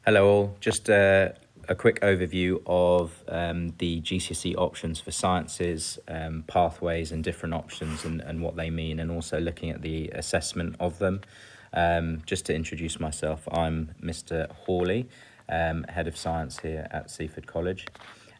Hello all, just a quick overview of the GCSE options for sciences, pathways and different options and what they mean, and also looking at the assessment of them. Just to introduce myself, I'm Mr. Hawley, Head of Science here at Seaford College.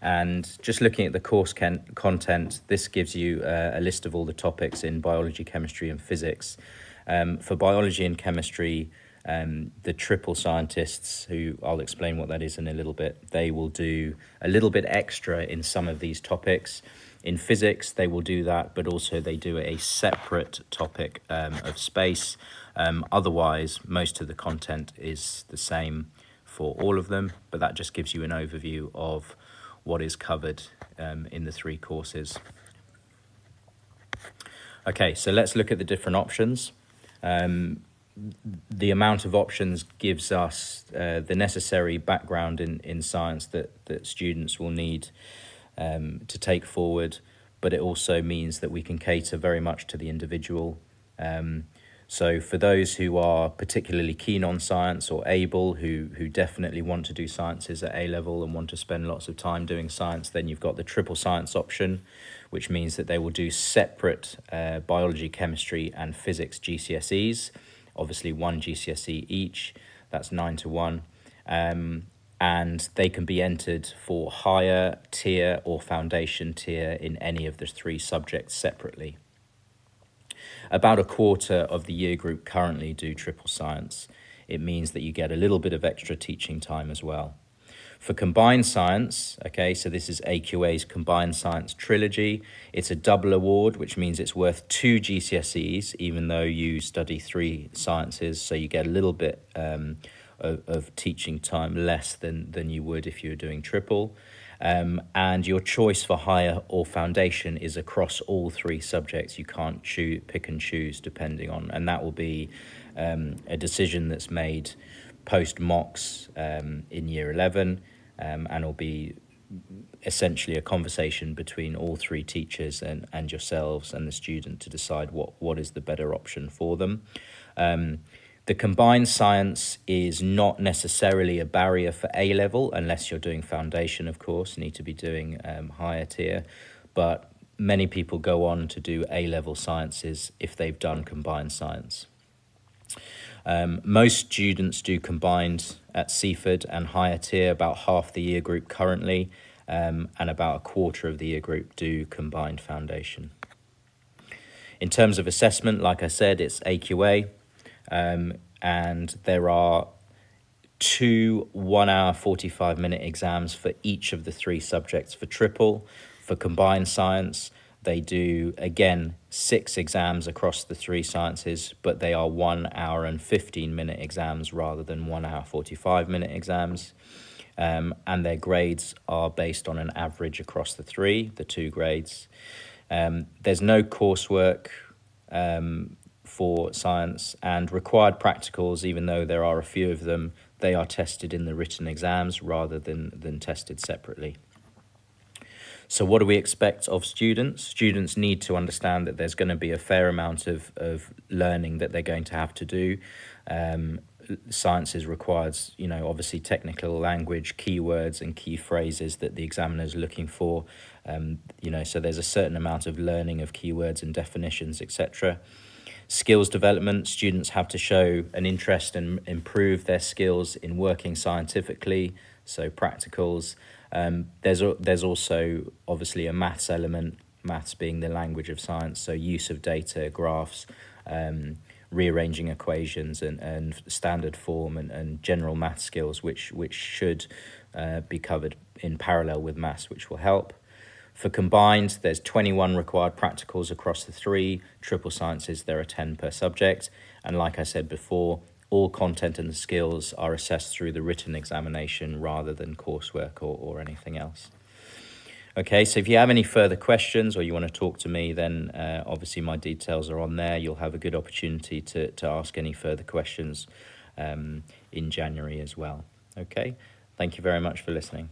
And just looking at the course content, this gives you a list of all the topics in biology, chemistry and physics. For biology and chemistry, the triple scientists, who I'll explain what that is in a little bit, they will do a little bit extra in some of these topics. In physics, they will do that, but also they do a separate topic of space. Otherwise, most of the content is the same for all of them, but that just gives you an overview of what is covered in the three courses. Okay, so let's look at the different options. The amount of options gives us the necessary background in science that students will need to take forward, but it also means that we can cater very much to the individual. So for those who are particularly keen on science or able, who definitely want to do sciences at A-level and want to spend lots of time doing science, then you've got the triple science option, which means that they will do separate biology, chemistry and physics GCSEs. Obviously one GCSE each, that's 9-1. And they can be entered for higher tier or foundation tier in any of the three subjects separately. About a quarter of the year group currently do triple science. It means that you get a little bit of extra teaching time as well. For combined science, okay, so this is AQA's Combined Science Trilogy. It's a double award, which means it's worth 2 GCSEs, even though you study 3 sciences, so you get a little bit of teaching time less than you would if you were doing triple. And your choice for higher or foundation is across all 3 subjects. You can't pick and choose depending on, and that will be a decision that's made post mocks in year 11, and it'll be essentially a conversation between all 3 teachers and yourselves and the student to decide what is the better option for them. The combined science is not necessarily a barrier for A-level, unless you're doing foundation, of course, you need to be doing higher tier, but many people go on to do A-level sciences if they've done combined science. Most students do combined at Seaford and higher tier, about half the year group currently, and about a quarter of the year group do combined foundation. In terms of assessment, like I said, it's AQA, and there are 2 1-hour 45-minute exams for each of the 3 subjects for triple. For combined science, they do, again, 6 exams across the 3 sciences, but they are 1 hour and 15-minute exams rather than 1 hour 45-minute exams. And their grades are based on an average across the 2 grades. There's no coursework for science, and required practicals, even though there are a few of them, they are tested in the written exams rather than tested separately. So what do we expect of students? Students need to understand that there's going to be a fair amount of learning that they're going to have to do. Sciences requires, obviously technical language, keywords and key phrases that the examiner is looking for. So there's a certain amount of learning of keywords and definitions, etc. Skills development, students have to show an interest and improve their skills in working scientifically, so practicals. There's also obviously a maths element, maths being the language of science, so use of data, graphs, rearranging equations and standard form and general math skills, which should be covered in parallel with maths, which will help. For combined, there's 21 required practicals across the 3 triple sciences. There are 10 per subject. And like I said before, all content and skills are assessed through the written examination rather than coursework or anything else. Okay, so if you have any further questions or you want to talk to me, then obviously my details are on there. You'll have a good opportunity to ask any further questions in January as well. Okay, thank you very much for listening.